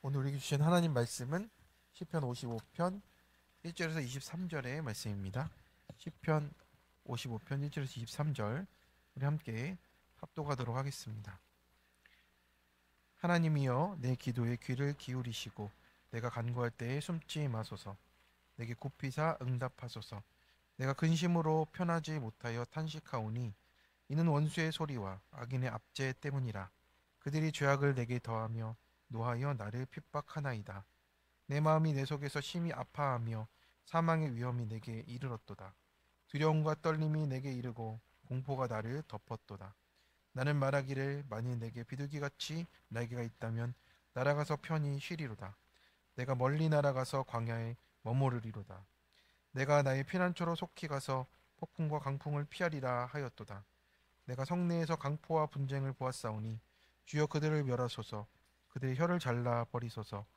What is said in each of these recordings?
오늘 우리에게 주신 하나님 말씀은 시편 55편 1절에서 23절의 말씀입니다. 시편 55편 1절에서 23절 우리 함께 합독하도록 하겠습니다. 하나님이여 내 기도에 귀를 기울이시고 내가 간구할 때에 숨지 마소서. 내게 굽히사 응답하소서. 내가 근심으로 편하지 못하여 탄식하오니 이는 원수의 소리와 악인의 압제 때문이라. 그들이 죄악을 내게 더하며 노하여 나를 핍박하나이다. 내 마음이 내 속에서 심히 아파하며 사망의 위험이 내게 이르렀도다. 두려움과 떨림이 내게 이르고 공포가 나를 덮었도다. 나는 말하기를 만일 내게 비둘기같이 날개가 있다면 날아가서 편히 쉬리로다. 내가 멀리 날아가서 광야에 머무르리로다. 내가 나의 피난처로 속히 가서 폭풍과 강풍을 피하리라 하였도다. 내가 성내에서 강포와 분쟁을 보았사오니 주여 그들을 멸하소서. 그들의 혀를 잘라 버리소서.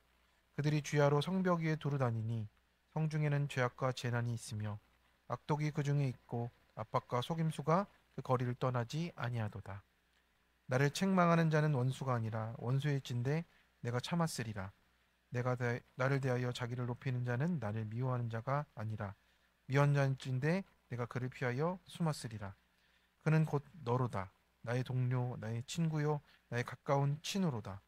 그들이 주야로 성벽 위에 두루다니니 성중에는 죄악과 재난이 있으며 악독이 그 중에 있고 압박과 속임수가 그 거리를 떠나지 아니하도다. 나를 책망하는 자는 원수가 아니라 원수의 진대 내가 참았으리라. 나를 대하여 자기를 높이는 자는 나를 미워하는 자가 아니라 미워하는 자인데 내가 그를 피하여 숨었으리라. 그는 곧 너로다. 나의 동료, 나의 친구요, 나의 가까운 친우로다.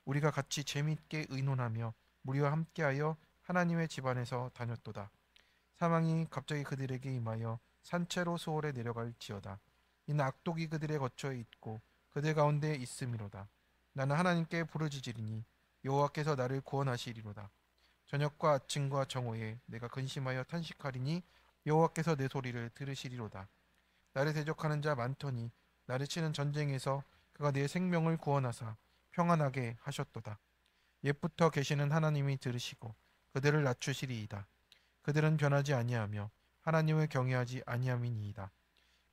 우리가 같이 재미있게 의논하며 무리와 함께하여 하나님의 집안에서 다녔도다. 사망이 갑자기 그들에게 임하여 산채로 수월에 내려갈지어다. 이는 악독이 그들의 거처에 있고 그들 가운데 있음이로다. 나는 하나님께 부르짖으리니 여호와께서 나를 구원하시리로다. 저녁과 아침과 정오에 내가 근심하여 탄식하리니 여호와께서 내 소리를 들으시리로다. 나를 대적하는 자 많더니 나를 치는 전쟁에서 그가 내 생명을 구원하사 평안하게 하셨도다. 옛부터 계시는 하나님이 들으시고 그들을 낮추시리이다. 그들은 변하지 아니하며 하나님을 경외하지 아니함이니이다.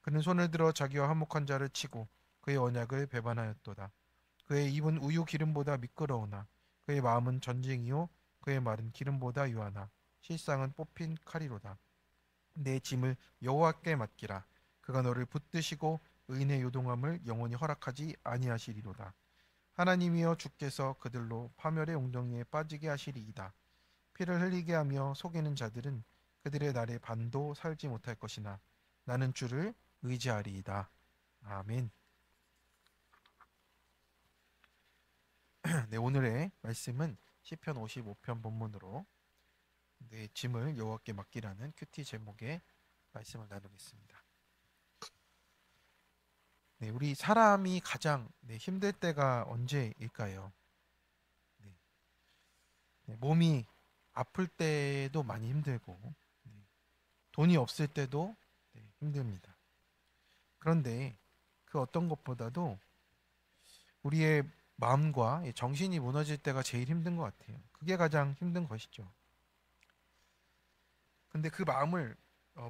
그는 손을 들어 자기와 화목한 자를 치고 그의 언약을 배반하였도다. 그의 입은 우유 기름보다 미끄러우나 그의 마음은 전쟁이요 그의 말은 기름보다 유하나 실상은 뽑힌 칼이로다. 내 짐을 여호와께 맡기라. 그가 너를 붙드시고 의인의 요동함을 영원히 허락하지 아니하시리로다. 하나님이여 주께서 그들로 파멸의 웅덩이에 빠지게 하시리이다. 피를 흘리게 하며 속이는 자들은 그들의 날에 반도 살지 못할 것이나 나는 주를 의지하리이다. 아멘. 네, 오늘의 말씀은 시편 55편 본문으로 내 짐을 여호와께 맡기라는 큐티 제목의 말씀을 나누겠습니다. 네, 우리 사람이 가장 힘들 때가 언제일까요? 네, 몸이 아플 때도 많이 힘들고 돈이 없을 때도 힘듭니다. 그런데 그 어떤 것보다도 우리의 마음과 정신이 무너질 때가 제일 힘든 것 같아요. 그게 가장 힘든 것이죠. 근데 그 마음을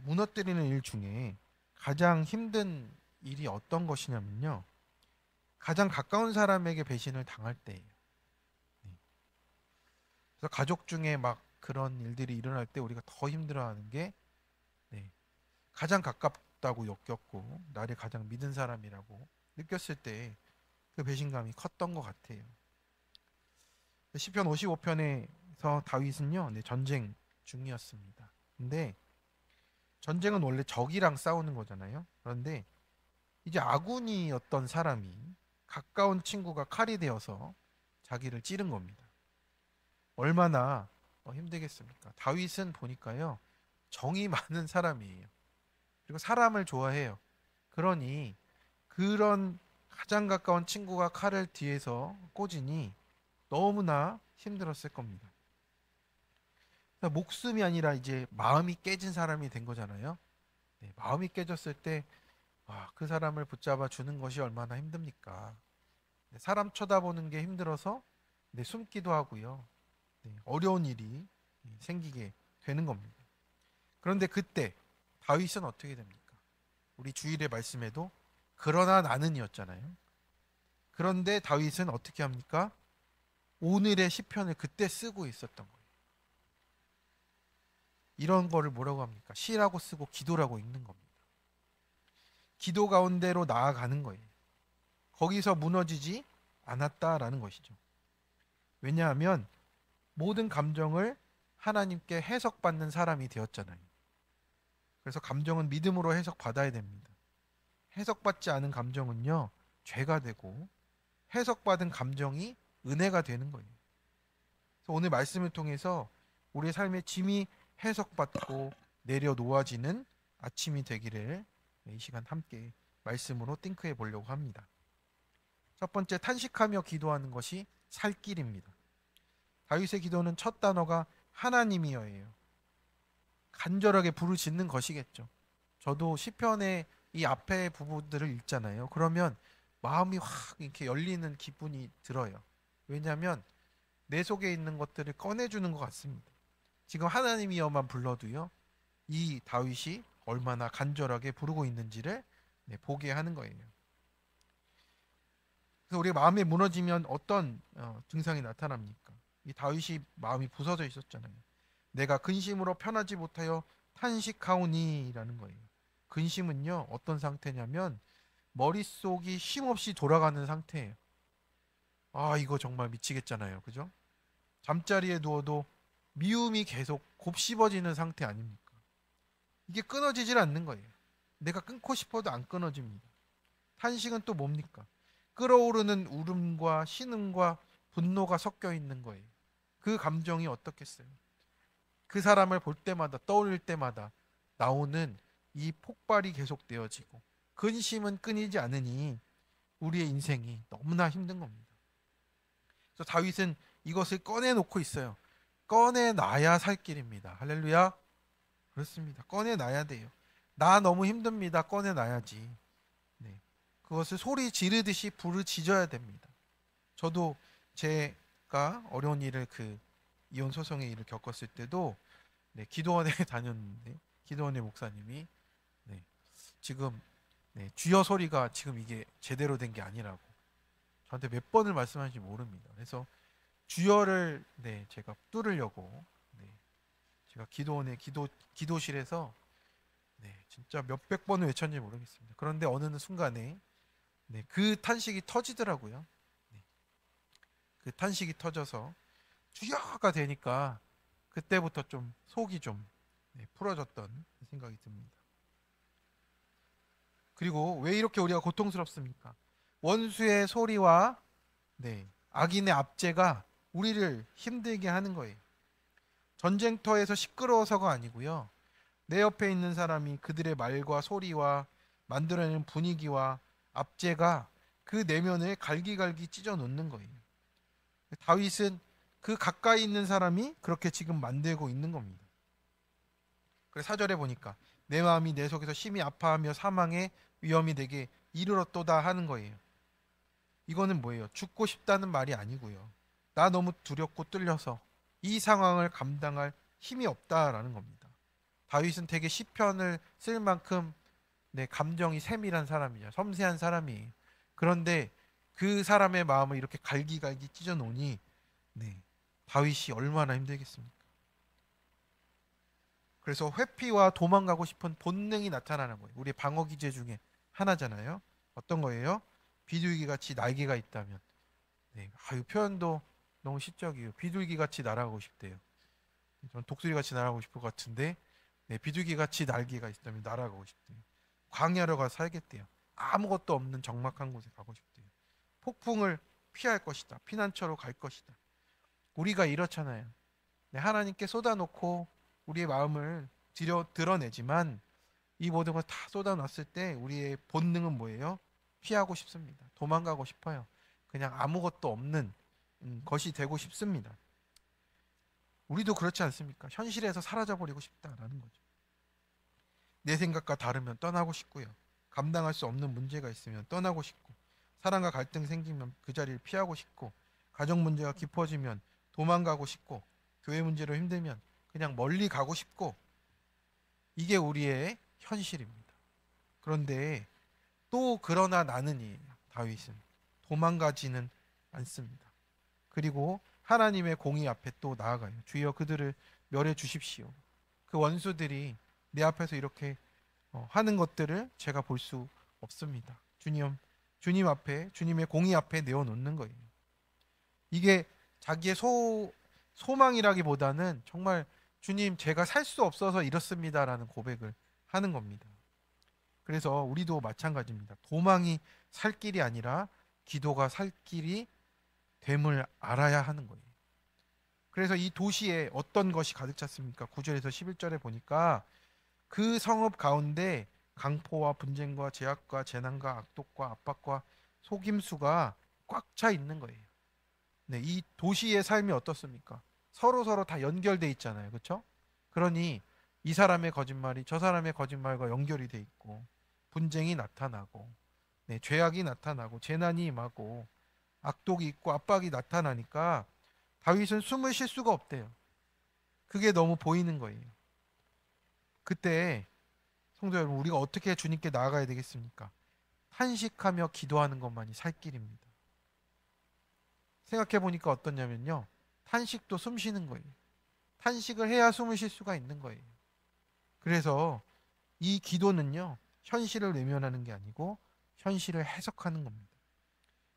무너뜨리는 일 중에 가장 힘든 일이 어떤 것이냐면요. 가장 가까운 사람에게 배신을 당할 때예요. 네. 그래서 가족 중에 막 그런 일들이 일어날 때 우리가 더 힘들어하는 게 가장 가깝다고 여겼고 나를 가장 믿은 사람이라고 느꼈을 때 그 배신감이 컸던 것 같아요. 시편 55편에서 다윗은요, 전쟁 중이었습니다. 근데 전쟁은 원래 적이랑 싸우는 거잖아요. 그런데 이제 아군이었던 사람이 가까운 친구가 칼이 되어서 자기를 찌른 겁니다. 얼마나 힘들겠습니까? 다윗은 보니까요, 정이 많은 사람이에요. 그리고 사람을 좋아해요. 그러니 그런 가장 가까운 친구가 칼을 뒤에서 꽂으니 너무나 힘들었을 겁니다. 그러니까 목숨이 아니라 이제 마음이 깨진 사람이 된 거잖아요. 네, 마음이 깨졌을 때, 그 사람을 붙잡아 주는 것이 얼마나 힘듭니까? 네, 사람 쳐다보는 게 힘들어서 숨기도 하고요. 어려운 일이 생기게 되는 겁니다. 그런데 그때 다윗은 어떻게 됩니까? 우리 주일의 말씀에도 그러나 나는이었잖아요. 그런데 다윗은 어떻게 합니까? 오늘의 시편을 그때 쓰고 있었던 거예요. 이런 거를 뭐라고 합니까? 시라고 쓰고 기도라고 읽는 겁니다. 기도 가운데로 나아가는 거예요. 거기서 무너지지 않았다라는 것이죠. 왜냐하면 모든 감정을 하나님께 해석받는 사람이 되었잖아요. 그래서 감정은 믿음으로 해석받아야 됩니다. 해석받지 않은 감정은요, 죄가 되고 해석받은 감정이 은혜가 되는 거예요. 그래서 오늘 말씀을 통해서 우리의 삶의 짐이 해석받고 내려놓아지는 아침이 되기를 이 시간 함께 말씀으로 띵크해 보려고 합니다. 첫 번째, 탄식하며 기도하는 것이 살 길입니다. 다윗의 기도는 첫 단어가 하나님이여예요. 간절하게 부르짖는 것이겠죠. 저도 시편의 이 앞에 부분들을 읽잖아요. 그러면 마음이 확 이렇게 열리는 기분이 들어요. 왜냐하면 내 속에 있는 것들을 꺼내주는 것 같습니다. 지금 하나님이여만 불러도요, 이 다윗이 얼마나 간절하게 부르고 있는지를 보게 하는 거예요. 그래서 우리 마음이 무너지면 어떤 증상이 나타납니까? 이 다윗이 마음이 부서져 있었잖아요. 내가 근심으로 편하지 못하여 탄식하오니라는 거예요. 근심은요, 어떤 상태냐면 머릿속이 쉼없이 돌아가는 상태예요. 아, 이거 정말 미치겠잖아요. 그죠? 잠자리에 누워도 미움이 계속 곱씹어지는 상태 아닙니까? 이게 끊어지질 않는 거예요. 내가 끊고 싶어도 안 끊어집니다. 탄식은 또 뭡니까? 끓어오르는 울음과 신음과 분노가 섞여 있는 거예요. 그 감정이 어떻겠어요? 그 사람을 볼 때마다, 떠올릴 때마다 나오는 이 폭발이 계속되어지고, 근심은 끊이지 않으니 우리의 인생이 너무나 힘든 겁니다. 그래서 다윗은 이것을 꺼내놓고 있어요. 꺼내놔야 살 길입니다. 할렐루야. 그렇습니다. 꺼내놔야 돼요. 나 너무 힘듭니다. 꺼내놔야지. 네. 그것을 소리 지르듯이 부르짖어야 됩니다. 저도 제가 어려운 일을 이혼 소송의 일을 겪었을 때도 기도원에 다녔는데 기도원의 목사님이 지금 주여 소리가 지금 이게 제대로 된 게 아니라고 저한테 몇 번을 말씀하는지 모릅니다. 그래서 주여를 제가 뚫으려고 제가 기도원의 기도실에서 진짜 몇백 번을 외쳤는지 모르겠습니다. 그런데 어느 순간에 그 탄식이 터지더라고요. 그 탄식이 터져서 주여가 되니까 그때부터 좀 속이 좀 풀어졌던 생각이 듭니다. 그리고 왜 이렇게 우리가 고통스럽습니까? 원수의 소리와 악인의 압제가 우리를 힘들게 하는 거예요. 전쟁터에서 시끄러워서가 아니고요. 내 옆에 있는 사람이 그들의 말과 소리와 만들어내는 분위기와 압제가 그 내면을 갈기갈기 찢어 놓는 거예요. 다윗은 그 가까이 있는 사람이 그렇게 지금 만들고 있는 겁니다. 그래서 4절에 보니까 내 마음이 내 속에서 심히 아파하며 사망의 위험이 되게 이르렀도다 하는 거예요. 이거는 뭐예요? 죽고 싶다는 말이 아니고요. 나 너무 두렵고 뚫려서 이 상황을 감당할 힘이 없다라는 겁니다. 다윗은 되게 시편을 쓸 만큼 감정이 세밀한 사람이죠. 섬세한 사람이에요. 그런데 그 사람의 마음을 이렇게 갈기갈기 찢어 놓으니 다윗이 얼마나 힘들겠습니까? 그래서 회피와 도망가고 싶은 본능이 나타나는 거예요. 우리 방어 기제 중에 하나잖아요. 어떤 거예요? 비둘기 같이 날개가 있다면. 이 표현도 너무 시적이에요. 비둘기 같이 날아가고 싶대요. 저는 독수리 같이 날아가고 싶을 것 같은데, 비둘기 같이 날개가 있다면 날아가고 싶대요. 광야로 가서 살겠대요. 아무것도 없는 적막한 곳에 가고 싶대요. 폭풍을 피할 것이다. 피난처로 갈 것이다. 우리가 이렇잖아요. 하나님께 쏟아놓고 우리의 마음을 드러내지만 이 모든 걸 다 쏟아놨을 때 우리의 본능은 뭐예요? 피하고 싶습니다. 도망가고 싶어요. 그냥 아무것도 없는 것이 되고 싶습니다. 우리도 그렇지 않습니까? 현실에서 사라져버리고 싶다라는 거죠. 내 생각과 다르면 떠나고 싶고요. 감당할 수 없는 문제가 있으면 떠나고 싶고, 사랑과 갈등 생기면 그 자리를 피하고 싶고, 가정 문제가 깊어지면 도망가고 싶고, 교회 문제로 힘들면 그냥 멀리 가고 싶고, 이게 우리의 현실입니다. 그런데 또 그러나 나는이 다윗은 도망가지는 않습니다. 그리고 하나님의 공의 앞에 또 나아가요. 주여 그들을 멸해 주십시오. 그 원수들이 내 앞에서 이렇게 하는 것들을 제가 볼 수 없습니다. 주님 앞에, 주님의 공의 앞에 내어놓는 거예요. 이게 자기의 소망이라기보다는 정말 주님, 제가 살 수 없어서 이렇습니다라는 고백을 하는 겁니다. 그래서 우리도 마찬가지입니다. 도망이 살 길이 아니라 기도가 살 길이 됨을 알아야 하는 거예요. 그래서 이 도시에 어떤 것이 가득 찼습니까? 9절에서 11절에 보니까 그 성읍 가운데 강포와 분쟁과 제약과 재난과 악독과 압박과 속임수가 꽉 차 있는 거예요. 네, 이 도시의 삶이 어떻습니까? 서로 서로 다 연결돼 있잖아요. 그렇죠? 그러니 이 사람의 거짓말이 저 사람의 거짓말과 연결이 돼 있고 분쟁이 나타나고 네, 죄악이 나타나고 재난이 임하고 악독이 있고 압박이 나타나니까 다윗은 숨을 쉴 수가 없대요. 그게 너무 보이는 거예요. 그때 성도 여러분, 우리가 어떻게 주님께 나아가야 되겠습니까? 탄식하며 기도하는 것만이 살 길입니다. 생각해 보니까 어떠냐면요. 탄식도 숨 쉬는 거예요. 탄식을 해야 숨을 쉴 수가 있는 거예요. 그래서 이 기도는요, 현실을 외면하는 게 아니고 현실을 해석하는 겁니다.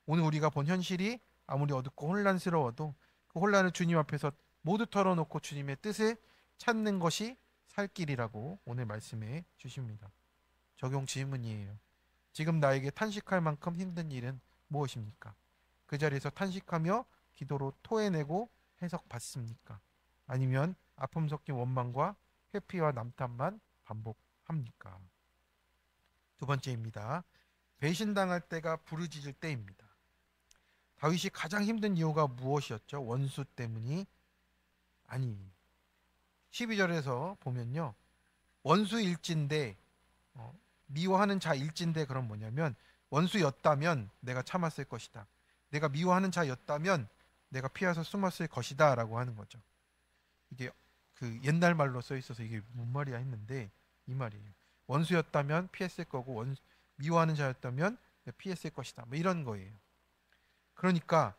오늘 우리가 본 현실이 아무리 어둡고 혼란스러워도 그 혼란을 주님 앞에서 모두 털어놓고 주님의 뜻을 찾는 것이 살 길이라고 오늘 말씀해 주십니다. 적용 질문이에요. 지금 나에게 탄식할 만큼 힘든 일은 무엇입니까? 그 자리에서 탄식하며 기도로 토해내고 해석받습니까? 아니면 아픔 섞인 원망과 회피와 남탓만 반복합니까? 두 번째입니다. 배신당할 때가 부르짖을 때입니다. 다윗이 가장 힘든 이유가 무엇이었죠? 원수 때문이 아니. 12절에서 보면요. 원수일진데 미워하는 자일진데 그럼 뭐냐면 원수였다면 내가 참았을 것이다. 내가 미워하는 자였다면 내가 피해서 숨었을 것이다 라고 하는 거죠. 이게 그 옛날 말로 써 있어서 이게 뭔 말이야 했는데 이 말이에요. 원수였다면 피했을 거고 미워하는 자였다면 피했을 것이다. 뭐 이런 거예요. 그러니까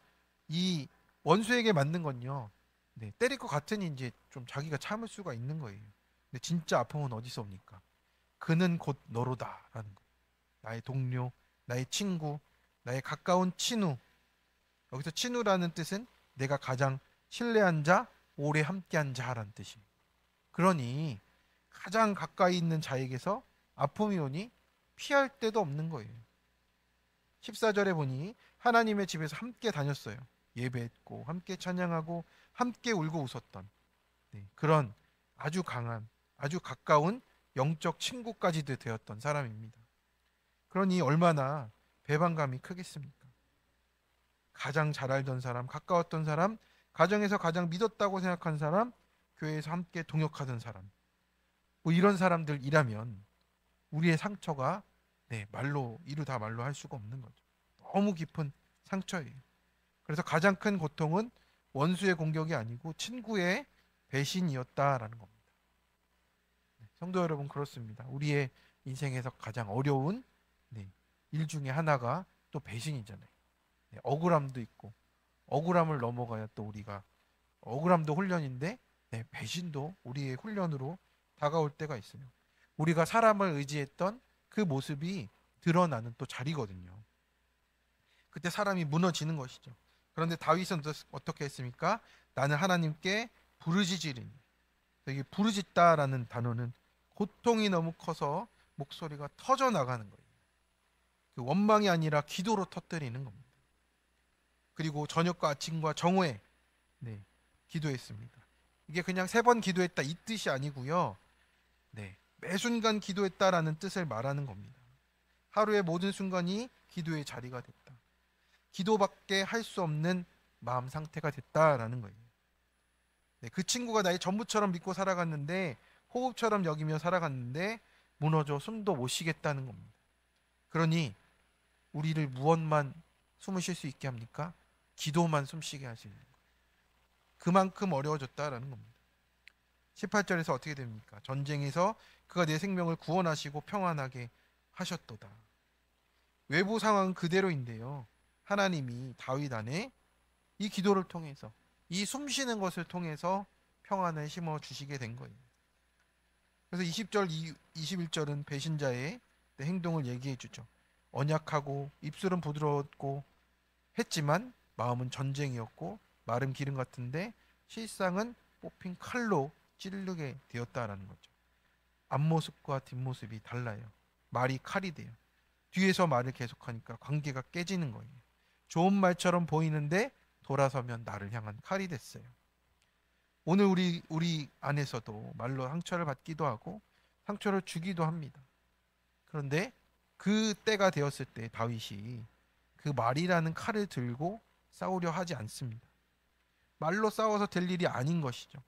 이 원수에게 맞는 건요. 네, 때릴 것 같으니 이제 좀 자기가 참을 수가 있는 거예요. 근데 진짜 아픔은 어디서 옵니까? 그는 곧 너로다라는 거. 나의 동료, 나의 친구, 나의 가까운 친우. 여기서 친우라는 뜻은 내가 가장 신뢰한 자, 오래 함께한 자라는 뜻이에요. 그러니 가장 가까이 있는 자에게서 아픔이 오니 피할 데도 없는 거예요. 14절에 보니 하나님의 집에서 함께 다녔어요. 예배했고 함께 찬양하고 함께 울고 웃었던 그런 아주 강한 아주 가까운 영적 친구까지도 되었던 사람입니다. 그러니 얼마나 배반감이 크겠습니까? 가장 잘 알던 사람, 가까웠던 사람, 가정에서 가장 믿었다고 생각한 사람, 교회에서 함께 동역하던 사람, 뭐 이런 사람들이라면 우리의 상처가 말로 이루 다 말로 할 수가 없는 거죠. 너무 깊은 상처예요. 그래서 가장 큰 고통은 원수의 공격이 아니고 친구의 배신이었다라는 겁니다. 성도 여러분, 그렇습니다. 우리의 인생에서 가장 어려운 일 중에 하나가 또 배신이잖아요. 억울함도 있고 억울함을 넘어가야 또 우리가 억울함도 훈련인데 배신도 우리의 훈련으로 다가올 때가 있어요. 우리가 사람을 의지했던 그 모습이 드러나는 또 자리거든요. 그때 사람이 무너지는 것이죠. 그런데 다윗은 어떻게 했습니까? 나는 하나님께 부르짖으리니. 여기 부르짖다라는 단어는 고통이 너무 커서 목소리가 터져 나가는 거예요. 그 원망이 아니라 기도로 터뜨리는 겁니다. 그리고 저녁과 아침과 정오에 기도했습니다. 이게 그냥 3번 기도했다 이 뜻이 아니고요. 매 순간 기도했다라는 뜻을 말하는 겁니다. 하루의 모든 순간이 기도의 자리가 됐다. 기도밖에 할 수 없는 마음 상태가 됐다라는 거예요. 그 친구가 나의 전부처럼 믿고 살아갔는데 호흡처럼 여기며 살아갔는데 무너져 숨도 못 쉬겠다는 겁니다. 그러니 우리를 무엇만 숨을 쉴 수 있게 합니까? 기도만 숨쉬게 하시는 거예요. 그만큼 어려워졌다라는 겁니다. 18절에서 어떻게 됩니까? 전쟁에서 그가 내 생명을 구원하시고 평안하게 하셨도다. 외부 상황은 그대로인데요. 하나님이 다윗 안에 이 기도를 통해서 이 숨쉬는 것을 통해서 평안을 심어 주시게 된 거예요. 그래서 20절, 21절은 배신자의 행동을 얘기해 주죠. 언약하고 입술은 부드러웠고 했지만 마음은 전쟁이었고 마른 기름 같은데 실상은 뽑힌 칼로 찌르게 되었다라는 거죠. 앞모습과 뒷모습이 달라요. 말이 칼이 돼요. 뒤에서 말을 계속하니까 관계가 깨지는 거예요. 좋은 말처럼 보이는데 돌아서면 나를 향한 칼이 됐어요. 오늘 우리 안에서도 말로 상처를 받기도 하고 상처를 주기도 합니다. 그런데 그 때가 되었을 때 다윗이 그 말이라는 칼을 들고 싸우려 하지 않습니다. 말로 싸워서 될 일이 아닌 것이죠.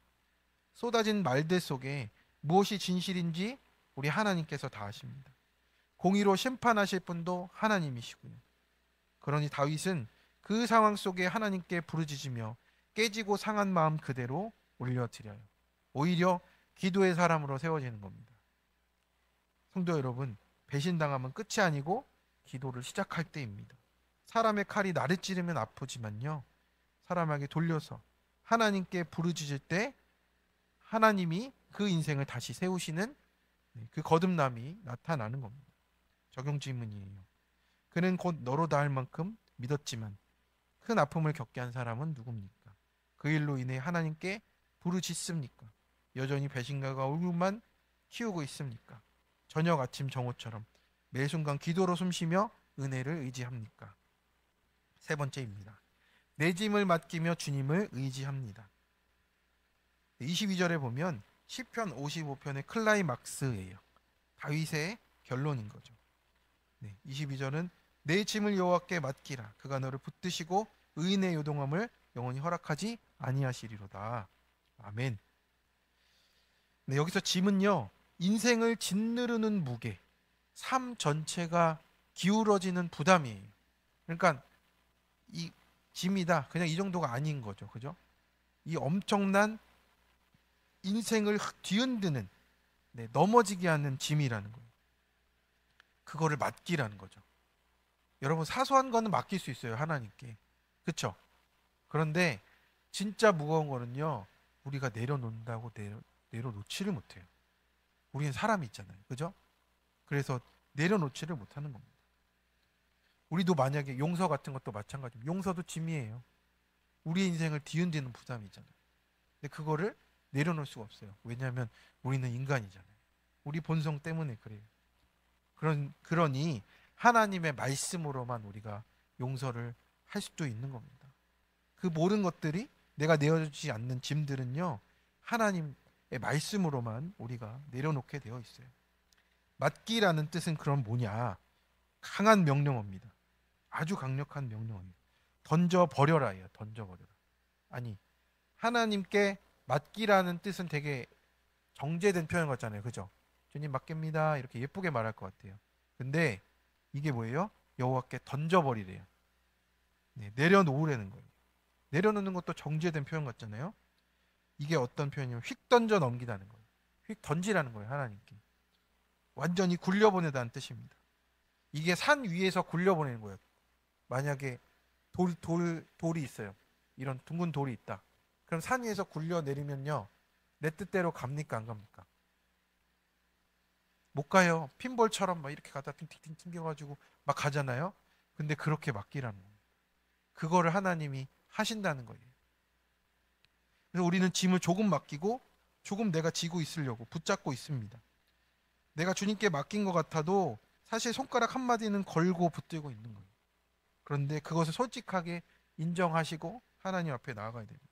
쏟아진 말들 속에 무엇이 진실인지 우리 하나님께서 다 아십니다. 공의로 심판하실 분도 하나님이시고요. 그러니 다윗은 그 상황 속에 하나님께 부르짖으며 깨지고 상한 마음 그대로 올려드려요. 오히려 기도의 사람으로 세워지는 겁니다. 성도 여러분, 배신당하면 끝이 아니고 기도를 시작할 때입니다. 사람의 칼이 나를 찌르면 아프지만요, 사람에게 돌려서 하나님께 부르짖을 때 하나님이 그 인생을 다시 세우시는 그 거듭남이 나타나는 겁니다. 적용 질문이에요. 그는 곧 너로다 할 만큼 믿었지만 큰 아픔을 겪게 한 사람은 누굽니까? 그 일로 인해 하나님께 부르짖습니까? 여전히 배신가가 얼굴만 키우고 있습니까? 저녁 아침 정오처럼 매 순간 기도로 숨쉬며 은혜를 의지합니까? 세 번째입니다. 내 짐을 맡기며 주님을 의지합니다. 22절에 보면 시편 55편의 클라이막스예요. 다윗의 결론인 거죠. 22절은 내 짐을 여호와께 맡기라. 그가 너를 붙드시고 의인의 요동함을 영원히 허락하지 아니하시리로다. 아멘. 여기서 짐은요, 인생을 짓누르는 무게, 삶 전체가 기울어지는 부담이에요. 그러니까 이 짐이다, 그냥 이 정도가 아닌 거죠. 그죠? 이 엄청난 인생을 뒤흔드는, 넘어지게 하는 짐이라는 거예요. 그거를 맡기라는 거죠. 여러분, 사소한 거는 맡길 수 있어요, 하나님께. 그렇죠? 그런데 진짜 무거운 거는요, 우리가 내려놓는다고 내려놓지를 못해요. 우리는 사람이 있잖아요. 그죠? 그래서 내려놓지를 못하는 겁니다. 우리도 만약에 용서 같은 것도 마찬가지입니다. 용서도 짐이에요. 우리의 인생을 뒤흔드는 부담이잖아요. 근데 그거를 내려놓을 수가 없어요. 왜냐하면 우리는 인간이잖아요. 우리 본성 때문에 그래요. 그러니 하나님의 말씀으로만 우리가 용서를 할 수도 있는 겁니다. 그 모든 것들이, 내가 내어주지 않는 짐들은요, 하나님의 말씀으로만 우리가 내려놓게 되어 있어요. 맡기라는 뜻은 그럼 뭐냐? 강한 명령어입니다. 아주 강력한 명령어예요. 던져버려라예요. 던져버려라. 아니, 하나님께 맡기라는 뜻은 되게 정제된 표현 같잖아요. 그죠? 주님 맡깁니다. 이렇게 예쁘게 말할 것 같아요. 근데 이게 뭐예요? 여호와께 던져버리래요. 내려놓으라는 거예요. 내려놓는 것도 정제된 표현 같잖아요. 이게 어떤 표현이냐면 휙 던져 넘기다는 거예요. 휙 던지라는 거예요. 하나님께. 완전히 굴려보내다는 뜻입니다. 이게 산 위에서 굴려보내는 거예요. 만약에 돌이 있어요. 이런 둥근 돌이 있다. 그럼 산 위에서 굴려 내리면요, 내 뜻대로 갑니까, 안 갑니까? 못 가요. 핀볼처럼 막 이렇게 가다 팅팅팅 튕겨가지고 막 가잖아요. 근데 그렇게 맡기라는 거예요. 그거를 하나님이 하신다는 거예요. 그래서 우리는 짐을 조금 맡기고 조금 내가 지고 있으려고 붙잡고 있습니다. 내가 주님께 맡긴 것 같아도 사실 손가락 한마디는 걸고 붙들고 있는 거예요. 그런데 그것을 솔직하게 인정하시고 하나님 앞에 나아가야 됩니다.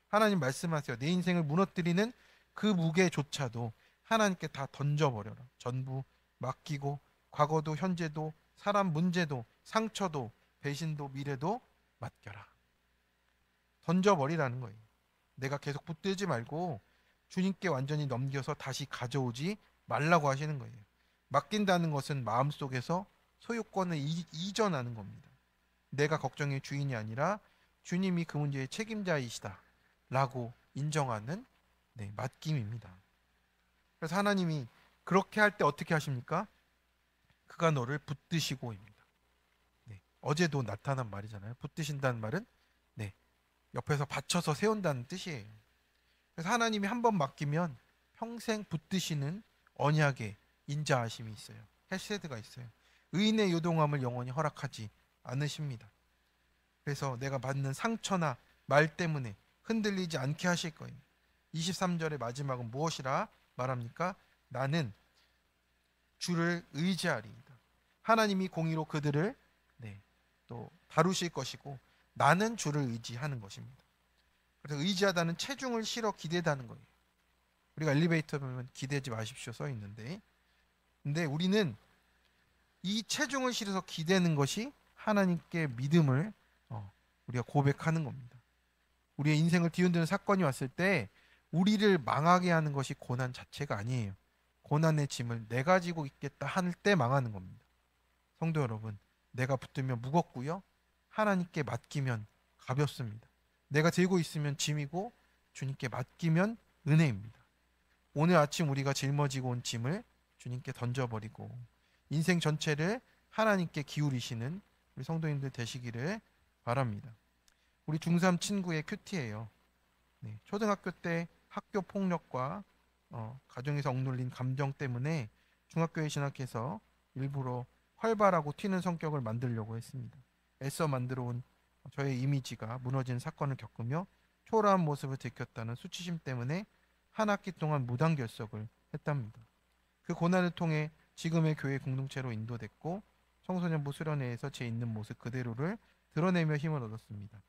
하나님 말씀하세요. 내 인생을 무너뜨리는 그 무게조차도 하나님께 다 던져버려라. 전부 맡기고 과거도 현재도 사람 문제도 상처도 배신도 미래도 맡겨라. 던져버리라는 거예요. 내가 계속 붙들지 말고 주님께 완전히 넘겨서 다시 가져오지 말라고 하시는 거예요. 맡긴다는 것은 마음속에서 소유권을 이전하는 겁니다. 내가 걱정의 주인이 아니라 주님이 그 문제의 책임자이시다 라고 인정하는 맡김입니다. 그래서 하나님이 그렇게 할 때 어떻게 하십니까? 그가 너를 붙드시고입니다. 어제도 나타난 말이잖아요. 붙드신다는 말은 옆에서 받쳐서 세운다는 뜻이에요. 그래서 하나님이 한 번 맡기면 평생 붙드시는 언약의 인자하심이 있어요. 헤세드가 있어요. 의인의 요동함을 영원히 허락하지 않으십니다. 그래서 내가 받는 상처나 말 때문에 흔들리지 않게 하실 거예요. 23절의 마지막은 무엇이라 말합니까? 나는 주를 의지하리이다. 하나님이 공의로 그들을 또 다루실 것이고 나는 주를 의지하는 것입니다. 그래서 의지하다는 체중을 실어 기대다는 거예요. 우리가 엘리베이터 보면 기대지 마십시오 써 있는데, 근데 우리는 이 체중을 실어서 기대는 것이 하나님께 믿음을 우리가 고백하는 겁니다. 우리의 인생을 뒤흔드는 사건이 왔을 때 우리를 망하게 하는 것이 고난 자체가 아니에요. 고난의 짐을 내가 지고 있겠다 할 때 망하는 겁니다. 성도 여러분, 내가 붙들면 무겁고요, 하나님께 맡기면 가볍습니다. 내가 들고 있으면 짐이고 주님께 맡기면 은혜입니다. 오늘 아침 우리가 짊어지고 온 짐을 주님께 던져버리고 인생 전체를 하나님께 기울이시는 우리 성도님들 되시기를 바랍니다. 우리 중3 친구의 큐티예요. 초등학교 때 학교 폭력과 가정에서 억눌린 감정 때문에 중학교에 진학해서 일부러 활발하고 튀는 성격을 만들려고 했습니다. 애써 만들어 온 저의 이미지가 무너지는 사건을 겪으며 초라한 모습을 들켰다는 수치심 때문에 한 학기 동안 무단 결석을 했답니다. 그 고난을 통해 지금의 교회 공동체로 인도됐고 청소년부 수련회에서 제 있는 모습 그대로를 드러내며 힘을 얻었습니다.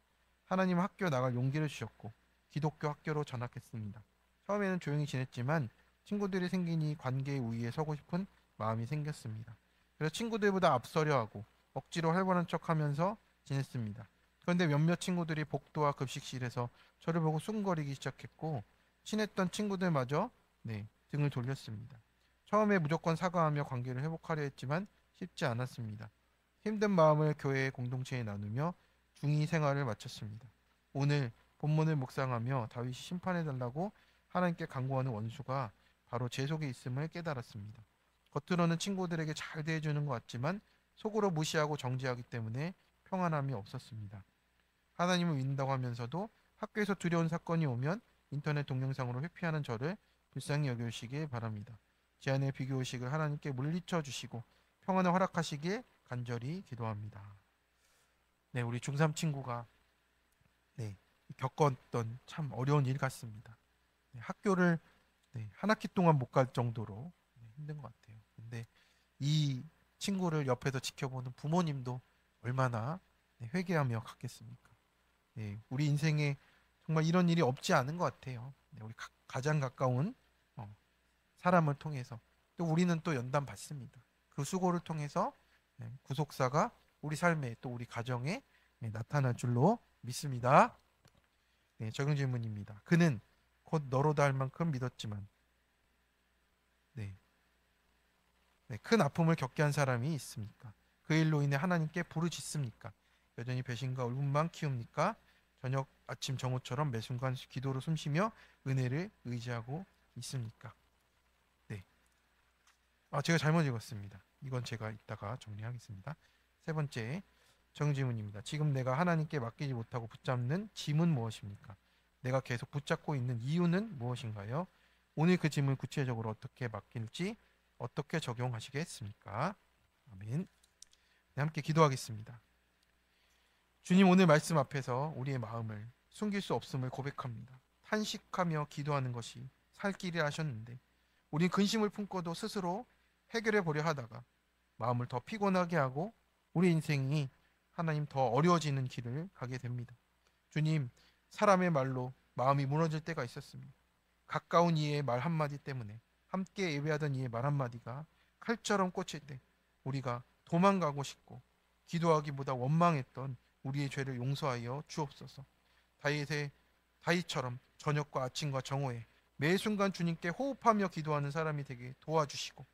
하나님은 학교 나갈 용기를 주셨고 기독교 학교로 전학했습니다. 처음에는 조용히 지냈지만 친구들이 생기니 관계의 우위에 서고 싶은 마음이 생겼습니다. 그래서 친구들보다 앞서려 하고 억지로 활발한 척하면서 지냈습니다. 그런데 몇몇 친구들이 복도와 급식실에서 저를 보고 숭거리기 시작했고 친했던 친구들마저 등을 돌렸습니다. 처음에 무조건 사과하며 관계를 회복하려 했지만 쉽지 않았습니다. 힘든 마음을 교회의 공동체에 나누며 중2 생활을 마쳤습니다. 오늘 본문을 묵상하며 다윗이 심판해달라고 하나님께 간구하는 원수가 바로 제 속에 있음을 깨달았습니다. 겉으로는 친구들에게 잘 대해주는 것 같지만 속으로 무시하고 정죄하기 때문에 평안함이 없었습니다. 하나님을 믿는다고 하면서도 학교에서 두려운 사건이 오면 인터넷 동영상으로 회피하는 저를 불쌍히 여겨주시길 바랍니다. 제 안의 비교의식을 하나님께 물리쳐 주시고 평안을 허락하시길 간절히 기도합니다. 우리 중3 친구가 겪었던 참 어려운 일 같습니다. 학교를 한 학기 동안 못 갈 정도로 힘든 것 같아요. 근데 이 친구를 옆에서 지켜보는 부모님도 얼마나 회개하며 갔겠습니까? 우리 인생에 정말 이런 일이 없지 않은 것 같아요. 우리 가장 가까운 사람을 통해서 또 우리는 또 연단 받습니다. 그 수고를 통해서 구속사가 우리 삶에 또 우리 가정에 나타날 줄로 믿습니다. 적용 질문입니다. 그는 곧 너로다 할 만큼 믿었지만 큰 아픔을 겪게 한 사람이 있습니까? 그 일로 인해 하나님께 부르짖습니까? 여전히 배신과 울분만 키웁니까? 저녁 아침 정오처럼 매 순간 기도로 숨쉬며 은혜를 의지하고 있습니까? 제가 잘못 읽었습니다. 이건 제가 이따가 정리하겠습니다. 세 번째 정질문입니다. 지금 내가 하나님께 맡기지 못하고 붙잡는 짐은 무엇입니까? 내가 계속 붙잡고 있는 이유는 무엇인가요? 오늘 그 짐을 구체적으로 어떻게 맡길지 어떻게 적용하시겠습니까? 아멘. 함께 기도하겠습니다. 주님, 오늘 말씀 앞에서 우리의 마음을 숨길 수 없음을 고백합니다. 탄식하며 기도하는 것이 살 길이라 하셨는데 우린 근심을 품고도 스스로 해결해 보려 하다가 마음을 더 피곤하게 하고 우리 인생이 하나님 더 어려워지는 길을 가게 됩니다. 주님, 사람의 말로 마음이 무너질 때가 있었습니다. 가까운 이의 말 한마디 때문에 함께 예배하던 이의 말 한마디가 칼처럼 꽂힐 때 우리가 도망가고 싶고 기도하기보다 원망했던 우리의 죄를 용서하여 주옵소서. 다윗처럼 저녁과 아침과 정오에 매 순간 주님께 호흡하며 기도하는 사람이 되게 도와주시고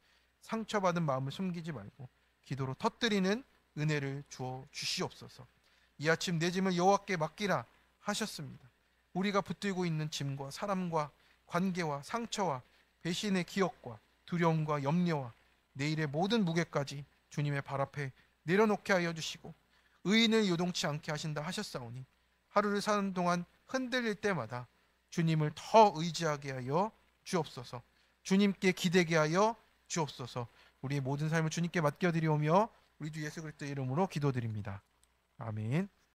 상처받은 마음을 숨기지 말고 기도로 터뜨리는 은혜를 주어 주시옵소서. 이 아침 내 짐을 여호와께 맡기라 하셨습니다. 우리가 붙들고 있는 짐과 사람과 관계와 상처와 배신의 기억과 두려움과 염려와 내일의 모든 무게까지 주님의 발 앞에 내려놓게 하여 주시고 의인을 요동치 않게 하신다 하셨사오니 하루를 사는 동안 흔들릴 때마다 주님을 더 의지하게 하여 주옵소서. 주님께 기대게 하여 주옵소서. 우리의 모든 삶을 주님께 맡겨드리오며 우리 주 예수 그리스도의 이름으로 기도드립니다. 아멘.